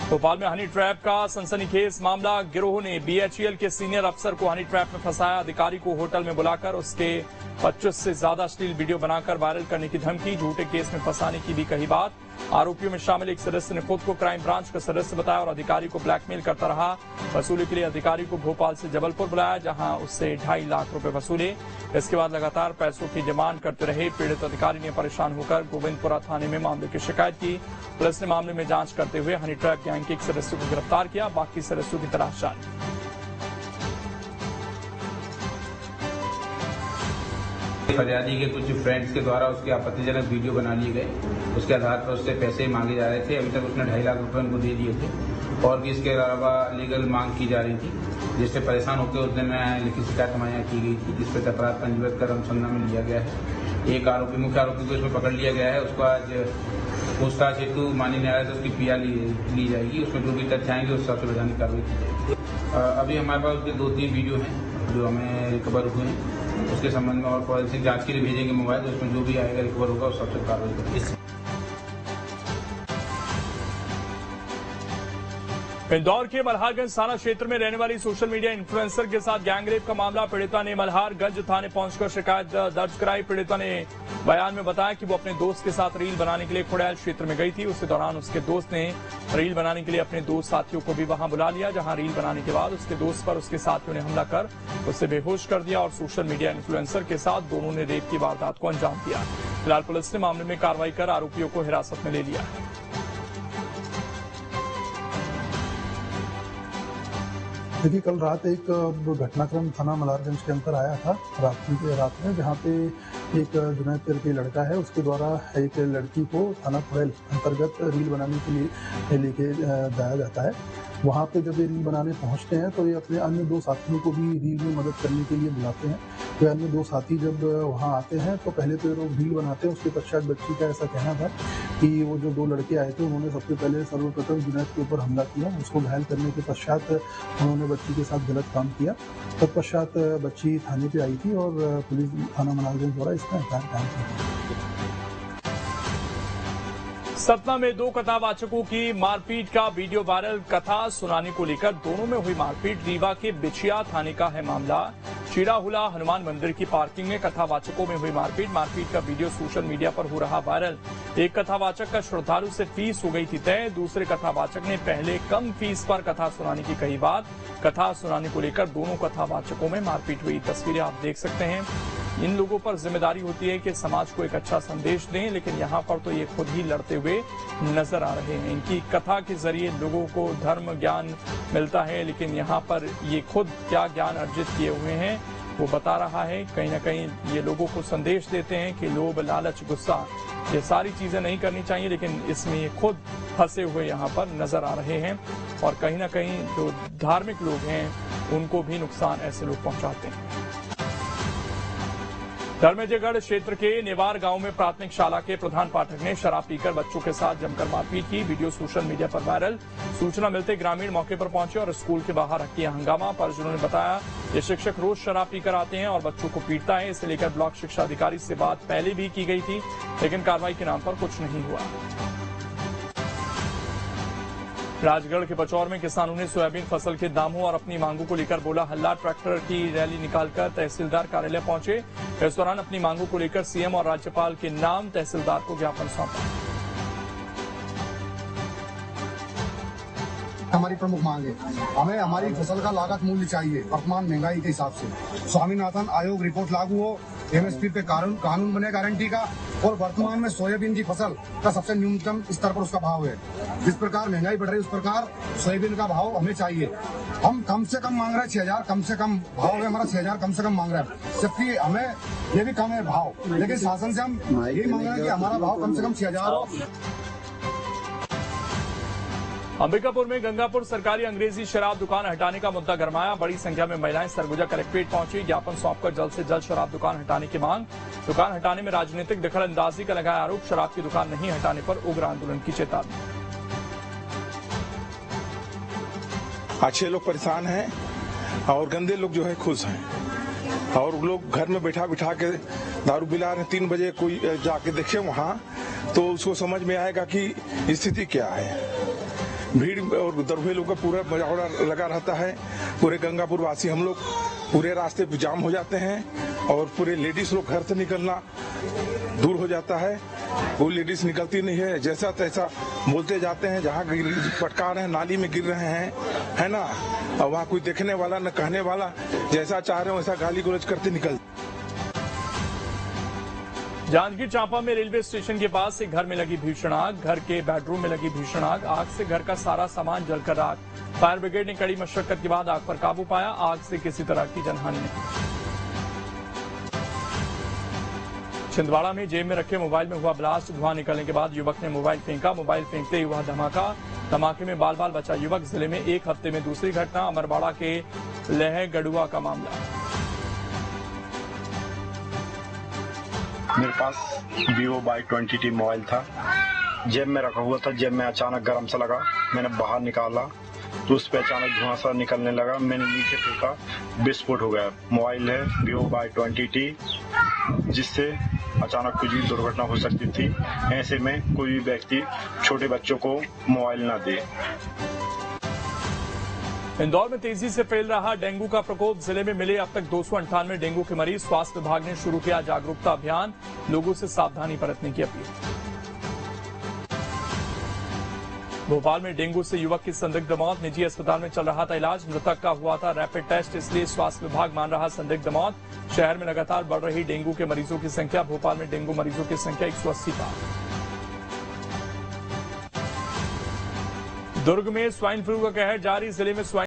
भोपाल में honey trap का सनसनीखेज मामला। गिरोह ने बीएचईएल के सीनियर अफसर को हनी ट्रैप में फंसाया। अधिकारी को होटल में बुलाकर उसके 25 से ज्यादा अश्लील वीडियो बनाकर वायरल करने की धमकी, झूठे केस में फंसाने की भी कही बात। आरोपियों में शामिल एक सदस्य ने खुद को क्राइम ब्रांच का सदस्य बताया और अधिकारी को ब्लैकमेल करता रहा। वसूली के लिए अधिकारी को भोपाल से जबलपुर बुलाया, जहां उससे 2.5 लाख रुपए वसूले। इसके बाद लगातार पैसों की डिमांड करते रहे। पीड़ित अधिकारी ने परेशान होकर गोविंदपुरा थाने में मामले की शिकायत की। पुलिस ने मामले में जांच करते हुए हनी ट्रैप गैंग के एक सदस्य को गिरफ्तार किया। बाकी सदस्यों की तलाश जारी। फरियादी के कुछ फ्रेंड्स के द्वारा उसके आपत्तिजनक वीडियो बना लिए गए। उसके आधार पर उससे पैसे मांगे जा रहे थे। अभी तक उसने 2.5 लाख रुपए उनको दे दिए थे और भी इसके अलावा लीगल मांग की जा रही थी, जिससे परेशान होकर उस दिन लिखित शिकायत हमारे यहाँ की गई थी, जिस पर अपराध पंजीबद्ध कर अनुसंधान में लिया गया है। एक आरोपी मुख्य आरोपी को इसमें पकड़ लिया गया है। उसको आज पूछताछ हेतु माननीय न्यायालय से उसकी पीआर ली जाएगी। उसमें जो भी तथ्य आएंगे उस हिसाब से वैधानिक कार्रवाई की जाएगी। अभी हमारे पास उसके 2-3 वीडियो हैं जो हमें रिकवर हुए हैं। उसके संबंध में और फॉरेंसिक जांच के लिए भेजेंगे मोबाइल, तो उसमें जो भी आएगा रिकवर होगा उस सबसे कार्रवाई करेंगे। इंदौर के मल्हारगंज थाना क्षेत्र में रहने वाली सोशल मीडिया इन्फ्लुएंसर के साथ गैंगरेप का मामला। पीड़िता ने मल्हारगंज थाने पहुंचकर शिकायत दर्ज कराई। पीड़िता ने बयान में बताया कि वो अपने दोस्त के साथ रील बनाने के लिए खुड़ैल क्षेत्र में गई थी। उसी दौरान उसके दोस्त ने रील बनाने के लिए अपने दोस्त साथियों को भी वहां बुला लिया, जहां रील बनाने के बाद उसके दोस्त पर उसके साथियों ने हमला कर उसे बेहोश कर दिया और सोशल मीडिया इन्फ्लुएंसर के साथ दोनों ने रेप की वारदात को अंजाम दिया। फिलहाल पुलिस ने मामले में कार्रवाई कर आरोपियों को हिरासत में ले लिया है। देखिए, कल रात एक घटनाक्रम थाना मल्हारगंज के अंदर आया था रात में, जहाँ पे एक जुनैद करके लड़का है, उसके द्वारा एक लड़की को थाना खुड़ैल अंतर्गत रील बनाने के लिए लेके जाया जाता है। वहाँ पे जब ये रील बनाने पहुँचते हैं तो ये अपने अन्य 2 साथियों को भी रील में मदद करने के लिए बुलाते हैं। तो अन्य 2 साथी जब वहाँ आते हैं तो पहले तो लोग रील बनाते हैं। उसके पश्चात बच्ची का ऐसा कहना था कि वो जो 2 लड़के आए थे उन्होंने सबसे पहले सर्वप्रथम जुनैद के ऊपर हमला किया। उसको घायल करने के पश्चात उन्होंने बच्ची के साथ गलत काम किया। तत्पश्चात बच्ची थाने पे आई थी और पुलिस थाना मल्हारगंज द्वारा इसका एफआईआर कायम किया। सतना में 2 कथावाचकों की मारपीट का वीडियो वायरल। कथा सुनाने को लेकर दोनों में हुई मारपीट। रीवा के बिछिया थाने का है मामला। चीड़ाहुला हनुमान मंदिर की पार्किंग में कथावाचकों में हुई मारपीट का वीडियो सोशल मीडिया पर हो रहा वायरल। एक कथावाचक का श्रद्धालु से फीस हो गई थी तय। दूसरे कथावाचक ने पहले कम फीस पर कथा सुनाने की कही बात। कथा सुनाने को लेकर दोनों कथावाचकों में मारपीट हुई। तस्वीरें आप देख सकते हैं। इन लोगों पर जिम्मेदारी होती है कि समाज को एक अच्छा संदेश दें, लेकिन यहाँ पर तो ये खुद ही लड़ते हुए नजर आ रहे हैं। इनकी कथा के जरिए लोगों को धर्म ज्ञान मिलता है, लेकिन यहाँ पर ये खुद क्या ज्ञान अर्जित किए हुए हैं वो बता रहा है। कहीं ना कहीं ये लोगों को संदेश देते हैं कि लोभ, लालच, गुस्सा ये सारी चीजें नहीं करनी चाहिए, लेकिन इसमें ये खुद फंसे हुए यहाँ पर नजर आ रहे हैं। और कहीं ना कहीं जो धार्मिक लोग हैं उनको भी नुकसान ऐसे लोग पहुंचाते हैं। धर्मेजयगढ़ क्षेत्र के नेवार गांव में प्राथमिक शाला के प्रधान पाठक ने शराब पीकर बच्चों के साथ जमकर मारपीट की। वीडियो सोशल मीडिया पर वायरल। सूचना मिलते ग्रामीण मौके पर पहुंचे और स्कूल के बाहर किया हंगामा। परिजनों ने बताया ये शिक्षक रोज शराब पीकर आते हैं और बच्चों को पीटता है। इसे लेकर ब्लॉक शिक्षा अधिकारी से बात पहले भी की गई थी, लेकिन कार्रवाई के नाम पर कुछ नहीं हुआ। राजगढ़ के बचौर में किसानों ने सोयाबीन फसल के दामों और अपनी मांगों को लेकर बोला हल्ला। ट्रैक्टर की रैली निकालकर तहसीलदार कार्यालय पहुंचे। इस दौरान अपनी मांगों को लेकर सीएम और राज्यपाल के नाम तहसीलदार को ज्ञापन सौंपा। हमारी प्रमुख मांग है, हमें हमारी फसल का लागत मूल्य चाहिए वर्तमान महंगाई के हिसाब से। स्वामीनाथन आयोग रिपोर्ट लागू हो, एमएसपी पे कानून बने गारंटी का, और वर्तमान में सोयाबीन की फसल का सबसे न्यूनतम स्तर पर उसका भाव है। जिस प्रकार महंगाई बढ़ रही है उस प्रकार सोयाबीन का भाव हमें चाहिए। हम कम से कम मांग रहे हैं 6,000, कम से कम भाव है हमारा 6,000 कम से कम मांग रहे हैं, जबकि हमें ये भी कम है भाव, लेकिन शासन से हम यही मांग रहे हैं कि हमारा भाव कम से कम 6,000 हो। अंबिकापुर में गंगापुर सरकारी अंग्रेजी शराब दुकान हटाने का मुद्दा गरमाया। बड़ी संख्या में महिलाएं सरगुजा कलेक्ट्रेट पहुंची। ज्ञापन सौंपकर जल्द से जल्द शराब दुकान हटाने की मांग। दुकान हटाने में राजनीतिक दखलंदाजी का लगाया आरोप। शराब की दुकान नहीं हटाने पर उग्र आंदोलन की चेतावनी। अच्छे लोग परेशान हैं और गंदे लोग जो है खुश हैं, और लोग घर में बैठा बिठा के दारू पिला रहे। 3 बजे कोई जाके देखे वहां तो उसको समझ में आएगा कि स्थिति क्या है। भीड़ और दरभेलों का पूरा मजावड़ा लगा रहता है। पूरे गंगापुर वासी हम लोग पूरे रास्ते पे जाम हो जाते हैं और पूरे लेडीज लोग घर से निकलना दूर हो जाता है। वो लेडीज निकलती नहीं है, जैसा तैसा बोलते जाते हैं। जहाँ पटका रहे हैं, नाली में गिर रहे हैं, है ना, और वहाँ कोई देखने वाला न कहने वाला, जैसा चाह रहे हो वैसा गाली गलौज करते निकल। जांजगीर चांपा में रेलवे स्टेशन के पास एक घर में लगी भीषण आग, घर के बेडरूम में लगी भीषण आग से घर का सारा सामान जलकर राख। फायर ब्रिगेड ने कड़ी मशक्कत के बाद आग पर काबू पाया। आग से किसी तरह की जनहानि नहीं। छिंदवाड़ा में जेब में रखे मोबाइल में हुआ ब्लास्ट, धुआं निकलने के बाद युवक ने मोबाइल फेंका। मोबाइल फेंकते ही हुआ धमाका, धमाके में बाल बाल बचा युवक। जिले में एक हफ्ते में दूसरी घटना, अमरवाड़ा के लह गड़ुआ का मामला। मेरे पास Vivo Y20T मोबाइल था, जेब में रखा हुआ था। जेब में अचानक गर्म सा लगा, मैंने बाहर निकाला तो उस पर अचानक धुआं सा निकलने लगा। मैंने नीचे फेंका, विस्फोट हो गया। मोबाइल है Vivo Y20T, जिससे अचानक कुछ भी दुर्घटना हो सकती थी। ऐसे में कोई भी व्यक्ति छोटे बच्चों को मोबाइल न दे। इंदौर में तेजी से फैल रहा डेंगू का प्रकोप, जिले में मिले अब तक 298 डेंगू के मरीज। स्वास्थ्य विभाग ने शुरू किया जागरूकता अभियान, लोगों से सावधानी बरतने की अपील। भोपाल में डेंगू से युवक की संदिग्ध मौत, निजी अस्पताल में चल रहा था इलाज। मृतक का हुआ था रैपिड टेस्ट, इसलिए स्वास्थ्य विभाग मान रहा संदिग्ध मौत। शहर में लगातार बढ़ रही डेंगू के मरीजों की संख्या, भोपाल में डेंगू मरीजों की संख्या 180 पार। दुर्ग में स्वाइन फ्लू का कहर जारी, जिले में स्वाइन